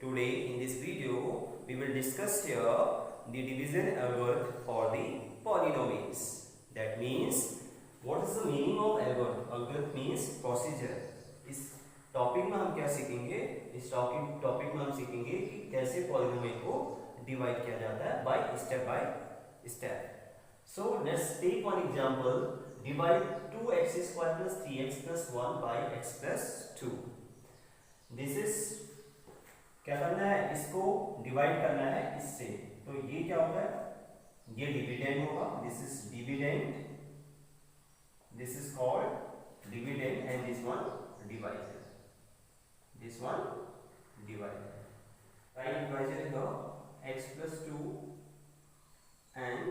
Today in this video we will discuss here the division algorithm for the polynomials. That means what is the meaning of algorithm? Algorithm means procedure. इस topic में हम क्या सीखेंगे? इस topic में हम सीखेंगे कि कैसे पॉलिनोमियल को डिवाइड किया जाता है by step. So let's take one example. Divide 2x square plus 3x plus 1 by x plus 2. This is क्या करना है? इसको डिवाइड करना है इससे. तो ये क्या होगा? ये डिविडेंड होगा. This is dividend. This is called dividend and this one divisor. This one divider. Right divisor is here x plus 2 and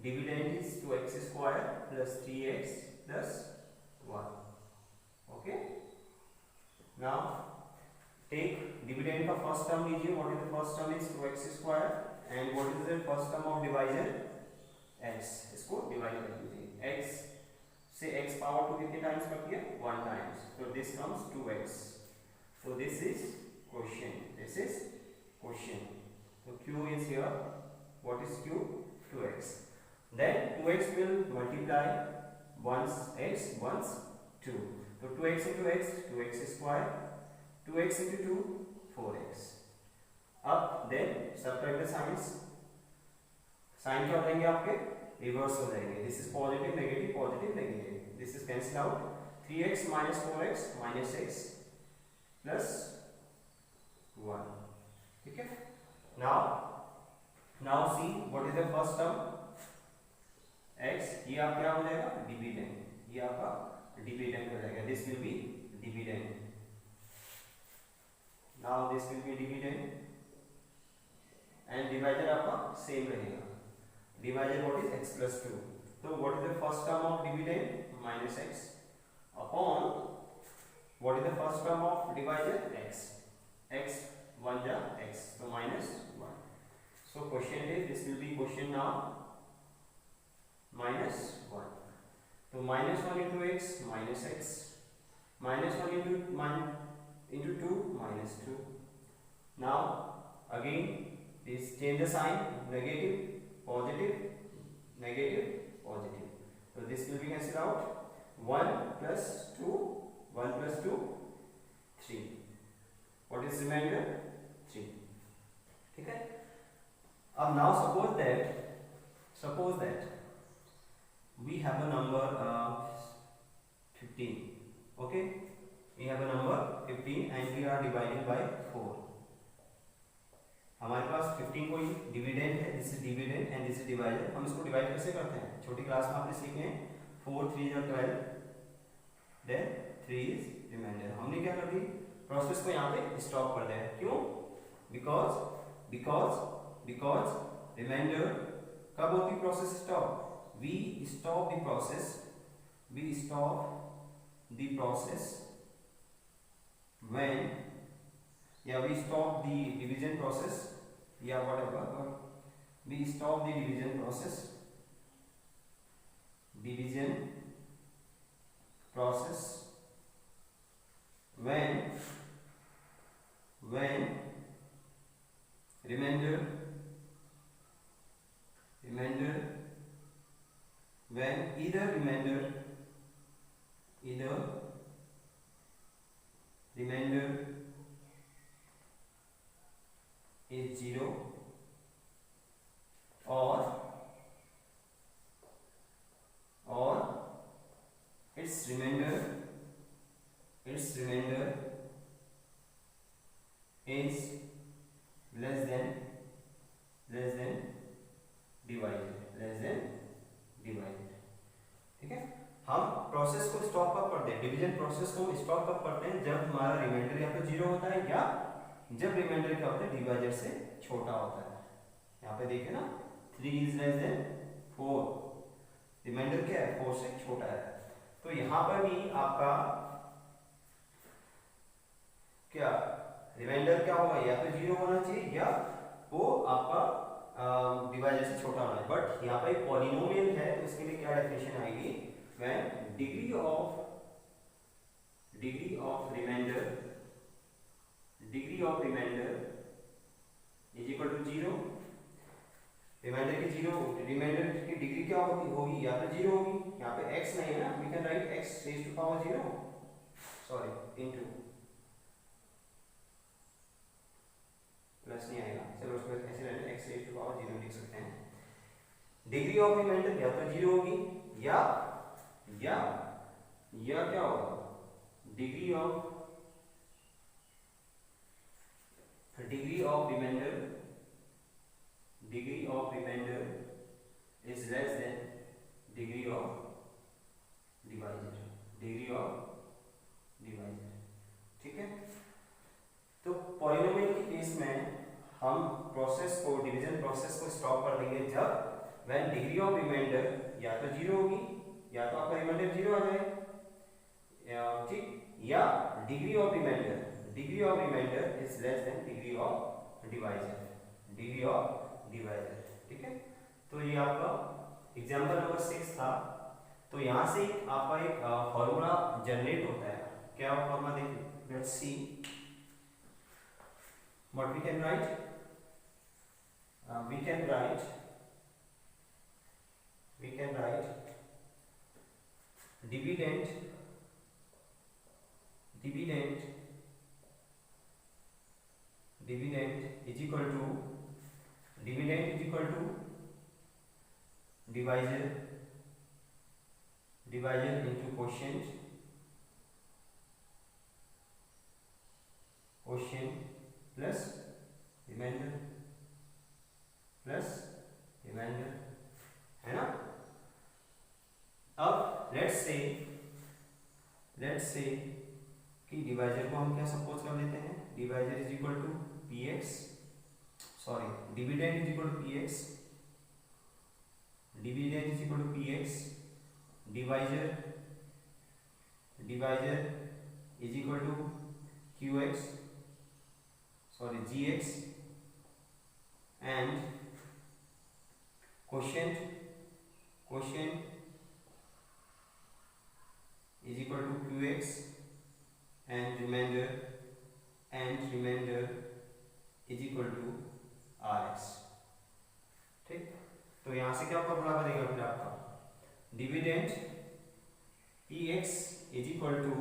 dividend is 2x square plus 3x plus 1. Okay. Now take dividend का first term लीजिए. What is the first term? Is 2x square and what is the first term of divisor? x. इसको divide कर लीजिए. x से x power 2 कितने times करती है? 1 times. So this comes 2x. So this is quotient. This is quotient. So q is here. What is q? 2x. Then 2x will multiply once x, once 2. So 2x into x, 2x square. 2x into 2, 4x. Up then subtract the signs. Sign क्या हो जाएंगे आपके? Reverse हो जाएंगे. This is positive, negative, positive, negative. This is cancel out. 3x minus 4x minus x. Plus 1. ठीक है. Now see what is the first term x. ये आप क्या हो जाएगा? डिविडेंड. ये आपका डिविडेंड हो जाएगा. This will be dividend. Now this will be dividend and divisor आपका सेम रहेगा. Divisor what is x plus 2. तो what is the first term of dividend? Minus x upon what is the first term of divisor? x. x 1 ja x, so minus 1. So quotient is, this will be quotient now, minus 1. So minus 1 into x minus x, minus 1 into 2 minus 2. Now again this change the sign, negative, positive, negative, positive. So this will be cancelled out. 1 plus 2, 1 plus 2, 3. What is remainder? 3. ठीक है. अब now suppose that we have a number 15. Okay, we have a number 15 and we are dividing by 4. हमारे पास 15 कोई dividend है. This is dividend and this is divider. हम इसको divide कैसे करते हैं? छोटी क्लास में आपने सीखे हैं. 4 3 और 12 देन 3 इज रिमाइंडर. हमने क्या कर दी? प्रोसेस को यहाँ पे स्टॉप कर दिया. क्यों? बिकॉज रिमाइंडर कब होती process stop? We stop the process when, या we stop the division process, या whatever. We stop the division process when remainder when either remainder is 0 or its remainder is less than divided. ठीक है. हम process को stop कब करते हैं? Division process को स्टॉप कब करते हैं? जब हमारा रिमाइंडर या तो 0 होता है या जब रिमाइंडर क्या होता है? डिवाइजर से छोटा होता है. यहाँ पे देखिए ना, 3 is less than 4. रिमाइंडर क्या है? 4 से छोटा है. तो यहाँ पर भी आपका क्या रिमाइंडर क्या होगा? या तो 0 होना चाहिए या वो आपका डिवाइजर से छोटा होना है. बट यहाँ पर एक पॉलिनोमियल है तो इसके लिए क्या डेफिनेशन आएगी? when degree of remainder होगी, या तो 0 होगी, यहाँ पे x नहीं है ना, we can write x raise to power 0, sorry into, plus नहीं आएगा, चलो उसको ऐसे रहने x रेज टू पावर 0 लिख सकते हैं। डिग्री ऑफ रिमाइंडर या तो 0 होगी या क्या होगा, degree of remainder is less than degree of divisor, ठीक है। तो पॉलिनोमियल के केस में हम प्रोसेस को, डिवीजन प्रोसेस को स्टॉप कर देंगे जब व्हेन डिग्री ऑफ रिमाइंडर या तो 0 होगी, या तो आपका रिमाइंडर 0 आ जाए, ठीक, या degree of remainder is less than degree of divisor, ठीक है। तो ये आपका एग्जांपल नंबर 6 था। तो यहाँ से आपका एक फॉर्मूला जनरेट होता है, क्या फॉर्मूला देखिए, let's see what we can write, we can write dividend is equal to divisor into quotient plus remainder, है ना। अब लेट्स से कि डिवाइजर को हम क्या सपोज कर लेते हैं, divisor is equal to px, sorry dividend is equal to px, divisor is equal to qx, sorry gx, and quotient is equal to qx and remainder is equal to rx, ठीक। तो यहां से क्या formula बनेगा फिर आपका, dividend px is equal to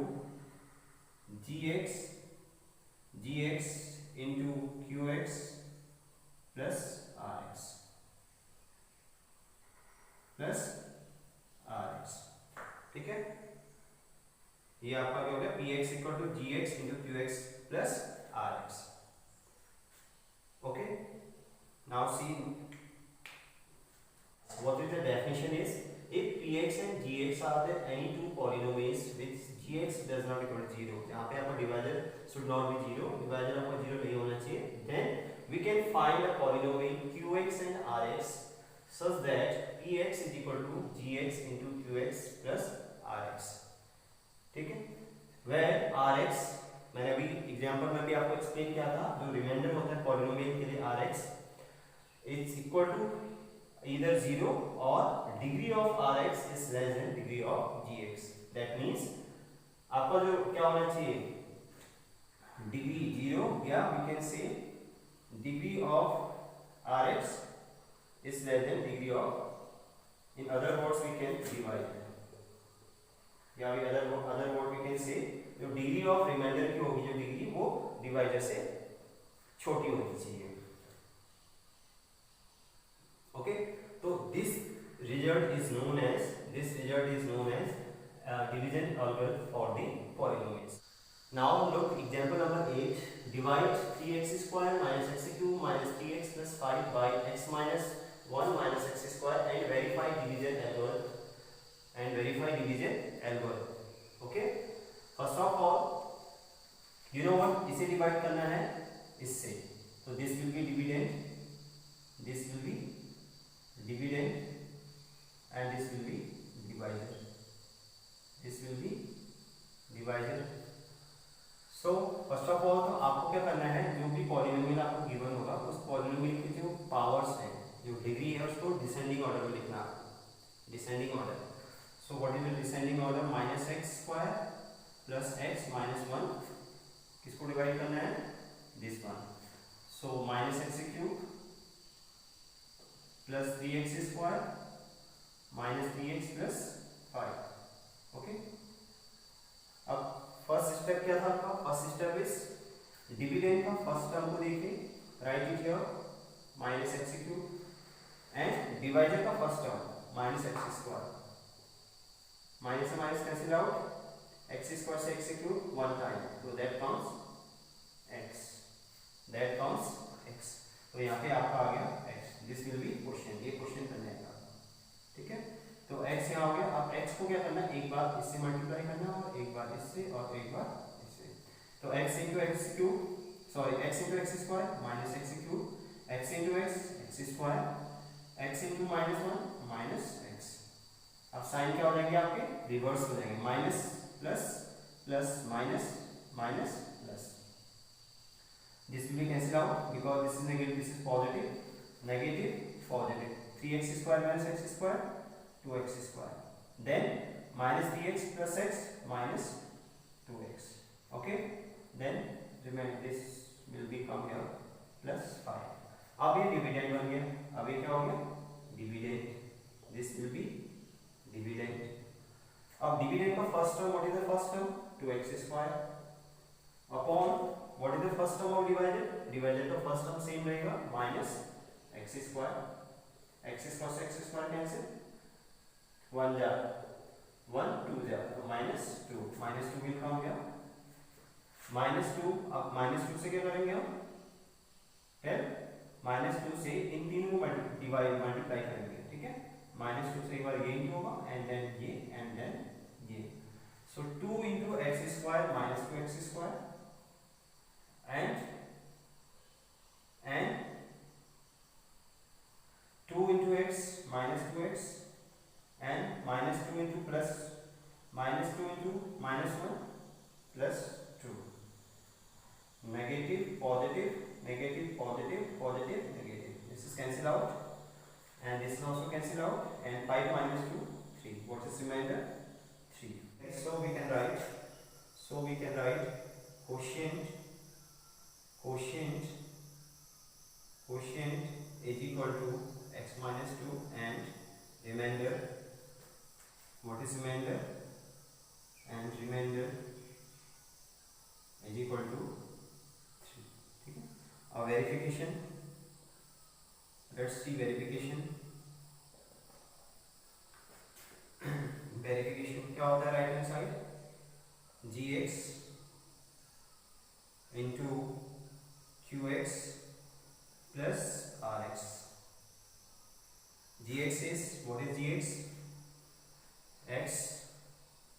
gx into qx plus rx, ठीक है। ये आपका क्या हो गया, px equal to gx into qx plus rx, okay. Now see what is the definition is, if px and gx are the any two polynomials which gx does not equal to 0, यहाँ पे आपका divisor should not be 0, divisor आपका 0 नहीं होना चाहिए, then we can find a polynomial qx and rx such that px is equal to gx into qx plus rx, ठीक है। where rx मैंने अभी एग्जांपल में भी आपको एक्सप्लेन किया था, जो रिमाइंडर होता है पॉलिनोमियल के लिए rx is equal to either 0 or degree of rx is less than degree of gx, that means आपका जो क्या होना चाहिए, डिग्री 0 या we can say degree of rx is less than degree of, in other words we can divide, या other word we can say जो degree of reminder की होगी, जो डिग्री वो डिवाइजर से छोटी होनी चाहिए, ओके। तो this result is known as division algorithm for the polynomials. Now look example number 8, divide 3x square minus x cube minus 3x plus 5 by x minus 1 minus x square and verify division algorithm, okay। first of all you know what, इसे divide करना है इससे, तो this will be dividend and this will be divisor, so first of all तो आपको क्या करना है, जो भी पॉलिनोमियल आपको गिवन होगा उस पॉलिनोमियल के जो पावर्स हैं, जो डिग्री है उसको डिसेंडिंग ऑर्डर में लिखना, descending order. So what is the descending order, minus x square plus x minus 1, किसको डिवाइड करना है, this one, so minus x cube plus 3x square minus 3x plus 5। Okay, अब first step क्या था आपका? First step is dividend का first term को देखिए, right it here minus x cube, and divider का first term minus x square, minus से minus cancel out, x square से एक्स क्यूब वन टाइम, तो that comes x, that comes x. तो यहाँ पे आपका आ गया x, this will be question, ये क्वेश्चन करना है आपका, ठीक है। तो x यहाँ हो गया। अब x को क्या करना है, एक बार इससे मल्टीप्लाई करना और एक बार इससे और एक बार इससे। तो x into x cube, sorry x into x square minus x cube, x into x square, x into minus one minus x. अब साइन क्या हो जाएंगे आपके, रिवर्स हो जाएंगे, minus plus plus minus minus plus, this will be cancel out because this is negative, this is positive, negative positive, 3x square minus x square 2x square, then minus 3x plus x minus 2x, okay, then remember this will become here plus 5। अब ये dividend बन गया, अब ये क्या हो गया, dividend, this will be dividend. अब डिविडेंड का first term, what is the first term, 2x square upon what is the first term of divided, divided का फर्स्ट टर्म सेम रहेगा minus x square, x square से x square cancel, one जा one, to जा, तो minus two will come गया minus two. अब minus two से क्या करेंगे हम, फिर माइनस टू से इन तीनों को मल्टीप्लाई करेंगे, ठीक है। माइनस टू से एक बार ये इंटू होगा एंड देन ये एंड देन ये, सो 2 into x square minus 2x square and 2 into x minus 2x and minus 2 into plus minus 2 into minus 1 plus 2, negative positive negative positive positive negative, this is cancel out and this is also cancel out and 5 minus 2 3, what is remainder 3। so we can write quotient is equal to x minus 2 and remainder, what is remainder, and remainder is equal to 3, ठीक है। अब verification, let's see verification. Verification क्या होता है, right hand side gx into qx plus rx, gx is, what is gx, x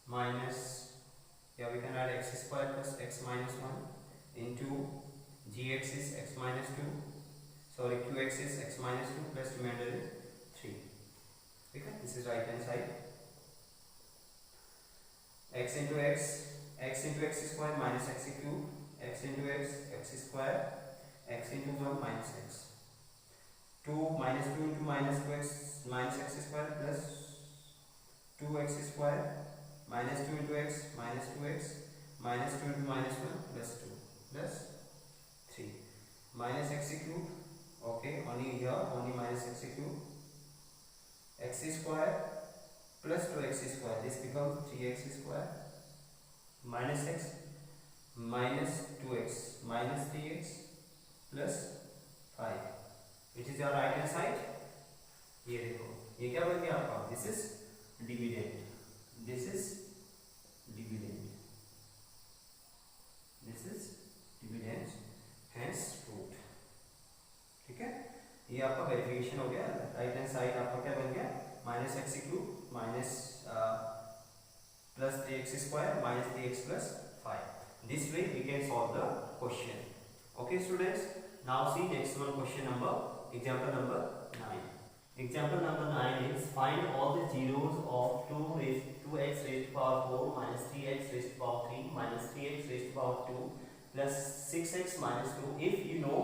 minus, yeah we can add x square plus x minus 1 into gx is x minus 2, sorry qx is x minus 2 plus remainder is 3, ठीक है। this is right hand side, x into x square minus x cube, x into x square, x into 1 minus x, 2 minus 2 into minus 2x minus x square plus 2x square minus 2 into x minus 2x minus 2 into minus 1 plus 2 plus 3 minus x cube, okay, only here only minus x cube, x square plus 2x square, this becomes 3x square minus x minus 2x minus 3x plus 5, which is your right hand side। ये देखो ये क्या बन गया आपका, this is dividend, this is dividend, this is dividend, hence proved, ठीक है। ये आपका वेरिफिकेशन हो गया। राइट हैंड साइड आपका क्या बन गया, minus x cube minus plus 3x square minus 3x plus 5, this way we can solve the question, okay students। now see next one, question number, example number 9। Example number 9 is find all the zeros of 2x raised to power 4 minus 3x raised to power 3 minus 3x raised to power 2 plus 6x minus 2 if you know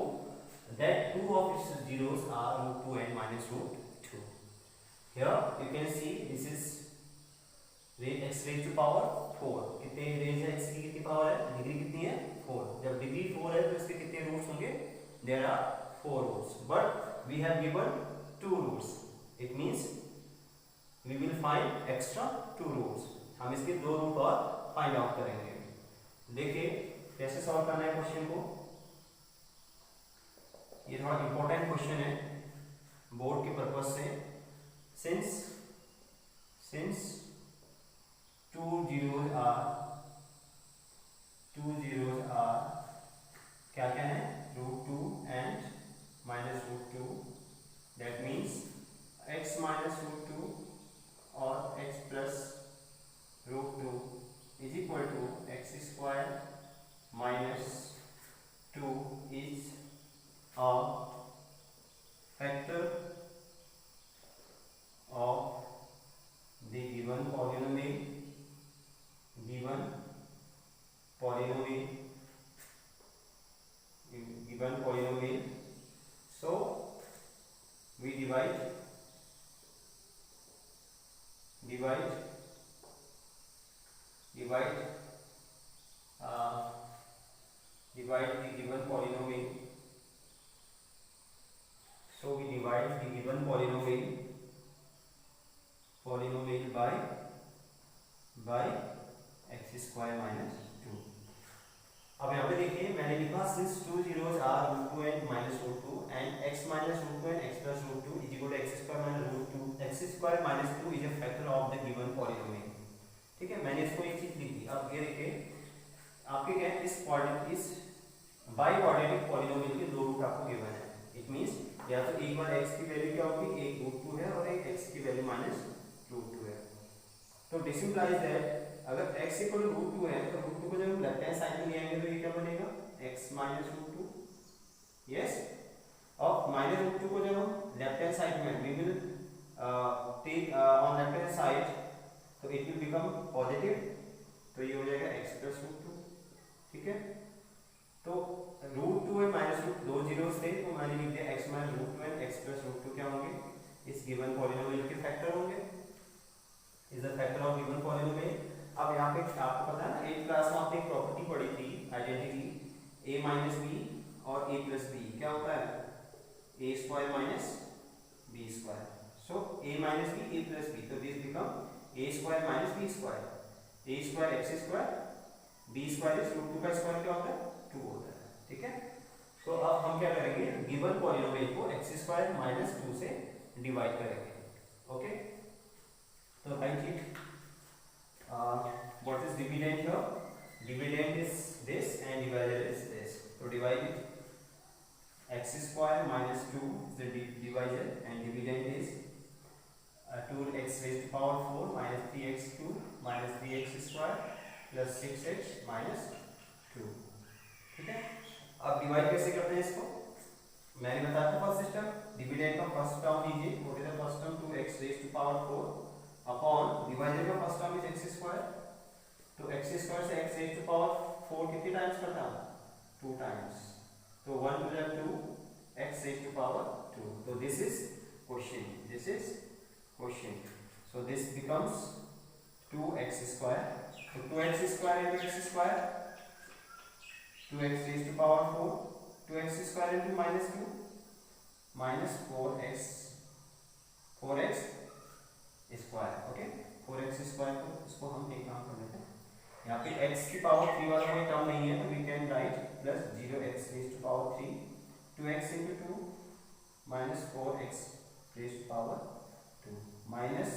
that two of its zeros are root 2 and minus root 2। Here you can see this is x raised to power 4, कितने raise है, x की कितनी power है, degree कितनी है 4, जब degree 4 है तो इसके कितने रूट्स होंगे, there are 4 roots but we have given 2 roots, it means we will find extra 2 roots, हम इसके 2 रूट और फाइंड आउट करेंगे। देखिए कैसे सॉल्व करना है क्वेश्चन को। ये थोड़ा इंपॉर्टेंट क्वेश्चन है बोर्ड के पर्पज से। सिंस 2 zeros are क्या क्या है, √2 and -√2, that means x minus √2 or x plus √2 is equal to x square minus 2 is a factor of the given polynomial so we divide the given polynomial, so we divide the given polynomial by x square minus 2। अब यहाँ पे देखिए मैंने लिखा since 2 zeros are √2 and -√2 and x minus √2 and x plus √2 is equal to x square minus √2, x square minus 2 is a factor of the given polynomial। ठीक है, मैंने इसको एक चीज लिखी। अब ये देखिए आपके क्या है, इस बाई क्वाड्रेटिक पॉलिनोमियल के 2 रूट आपको गिवन है। इट मींस या तो एक बार x की वैल्यू क्या होगी, एक √2 है और एक x की वैल्यू -√2 है। तो दिस इंप्लाइज दैट अगर x इक्वल टू √2 है तो √2 को जब हम लेफ्ट हैंड साइड में ले आएंगे तो ये क्या बनेगा, x -√2। यस, और -√2 को जब हम लेफ्ट हैंड साइड में we will take on left hand side तो इट विल बिकम पॉजिटिव, तो ये हो जाएगा x plus √2। ठीक है, तो √2 और -√2 दो जीरोस थे तो मैंने लिख दिया x minus √2 and x plus √2 क्या होंगे, इस गिवन पॉलिनोमियल के फैक्टर होंगे, is the factor of given polynomial. अब यहाँ पे आपको पता है ना 8th क्लास में आपने एक प्रॉपर्टी पढ़ी थी आइडेंटिटी a minus b और a plus b क्या होता है, a square minus b square, so a minus b a plus b, तो this become a square minus b square, a square x square b square is √2 का square क्या होता है, 2 होता है। ठीक है, तो अब हम क्या करेंगे, गिवन पॉलिनोमियल को x square minus 2 से डिवाइड करेंगे। ओके, तो right it, what is dividend here, dividend is this and divider is this, तो divide it, x square minus 2 is the divisor and dividend is 2x raised to power 4 minus 3x cube minus 3x square plus 6x minus 2। ठीक है, अब divide कैसे करते हैं इसको, मैंने बताया था फर्स्ट सिस्टम, डिविडेंड का फर्स्ट टर्म लीजिए, what is the first term, 2x raised to power 4 upon divider का first term is x square, तो x स्क्वायर से x raised to power 4 कितने टाइम्स करता हूं, 2 टाइम्स, तो 1 to the 2 x raised to power 2, so this is quotient, so this becomes 2x square, so 2x square into x square, 2x raised to power 4, 2x square into -2 minus 4x square। Okay, 4x square को इसको हम एक काम कर लेते हैं, यहाँ पे x की पावर 3 वाला कोई टर्म नहीं है तो we can write plus 0x raised to power 3, 2x into 2 minus 4x raised to power 2 minus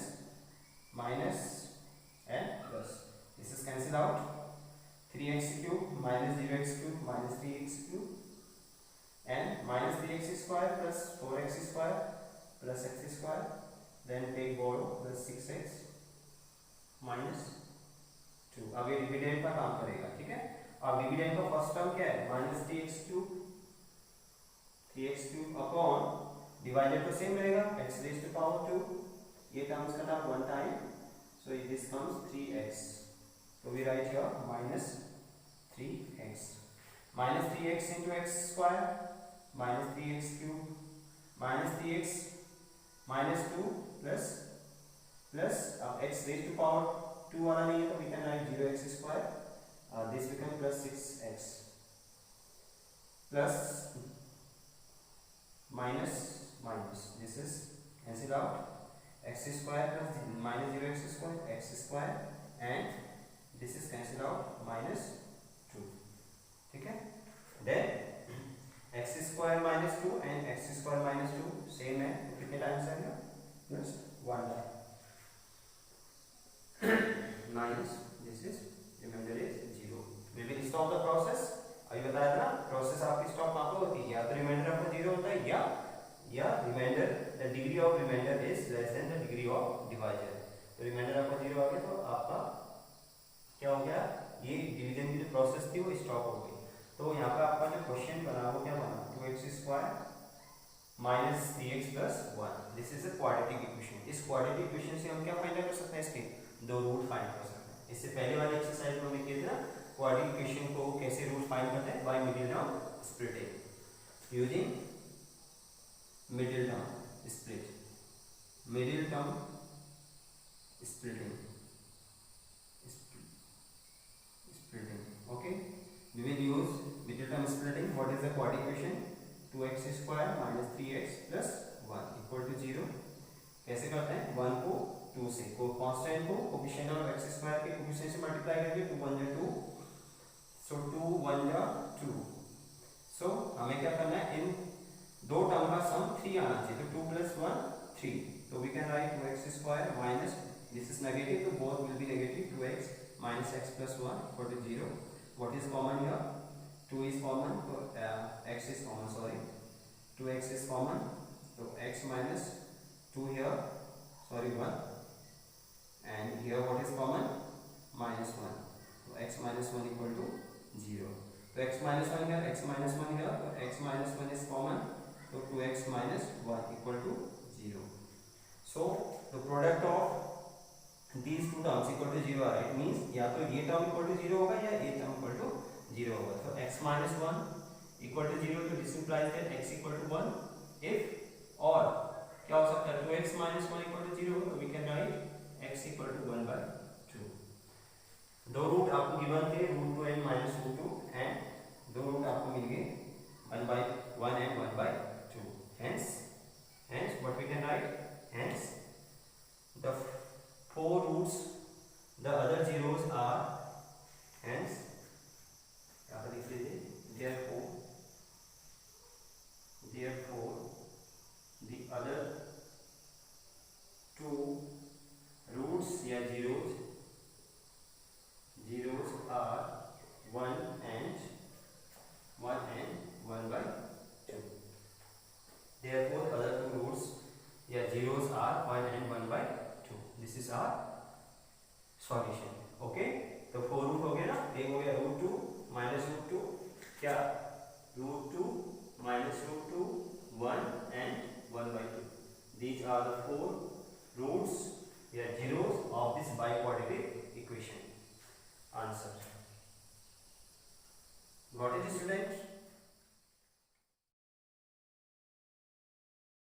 and plus, this is cancelled out, 3x cube minus 0x cube minus 3x cube and minus 3x square plus 4x square plus x square, then take borrow plus 6x minus 2। अब ये dividend का काम करेगा। ठीक है, अब dividend का first term क्या है, minus 3x cube upon divided तो सेम रहेगा x raised to power 2, ये टर्म्स का term 1 time, so this comes 3x, so we write here minus 3x into x square minus 3x cube minus 3x minus 2 plus अब x raised to power 2 वाला नहीं है तो we can write 0x square, this becomes plus 6x plus minus, this is cancelled out x square plus minus 0 x square and this is cancelled out minus 2. ठीक है, then x square minus 2 and x square minus 2 same है, तो कितने times आएगा plus 1 time minus this is remainder is 0. We will stop the process. अभी बताया था ना, प्रोसेस आपकी स्टॉप कहाँ पे होती है, या तो रिमाइंडर आपका 0 होता है या remainder the degree of remainder is less than the degree of divisor. तो रिमाइंडर आपका 0 आ गया तो आपका क्या हो गया, ये डिवीजन की जो प्रोसेस थी वो स्टॉप हो गई. तो यहाँ पे आपका जो क्वेश्चन बना वो क्या बना, 2x square minus 3x plus 1. This is a quadratic equation. इस क्वाड्रेटिक इक्वेशन से हम क्या फाइंड कर सकते हैं, इसके दो रूट फाइंड कर सकते हैं. इससे पहले वाले एक्सरसाइज में हमने किया था ना, क्वाड्रेटिक इक्वेशन को कैसे रूट फाइंड करते हैं, by middle term splitting using middle term split, middle term splitting. Okay, we will use middle term splitting. What is the quadratic equation? 2x square minus 3x plus 1 equal to 0. कैसे करते हैं, 1 को 2 से को constant को coefficient of x square के coefficient से multiply करके 2 1 जा 2, सो 2 1 जा 2. सो हमें क्या करना है, इन दो टर्म का सम 3 आना चाहिए, तो 2 plus 1 3. तो we can write 2x square minus this is negative, so both will be negative. 2x minus x plus 1 equal to 0. What is common here? 2 is common, so x is common, sorry. 2x is common, so x minus 2 here, sorry 1. And here what is common? Minus 1. So x minus 1 equal to 0. So x minus 1 here, x minus 1 here, so x minus 1 is common, so 2x minus 1 equal to 0. So the product of these two terms equal to 0 are, it means या तो ये term equal to 0 होगा या ये term equal to 0 होगा. तो x minus 1 equal to 0, तो this implies that x equal to 1. if और क्या हो सकता है, 2x minus 1 equal to 0, तो we can write x equal to 1 by 2. दो रूट आपको गिवन थे, root 2 and minus root 2, and दो रूट आपको मिल गए 1 by 1 and 1 by 2. hence what we can write, hence the 4 roots, the other zeros are, hence यहाँ पर लिख लीजिए, therefore the other 2 roots या zeros are 1 and 1 by 2. Therefore other 2 roots या zeros are 1 and 1 by 2. This is our solution. Okay, तो 4 root हो गया ना, एक हो गया रूट 2 माइनस रूट 2, क्या root 2 minus root 2 1 and 1 by 2. These are the 4 roots या zeros of this biquadratic equation. Answer.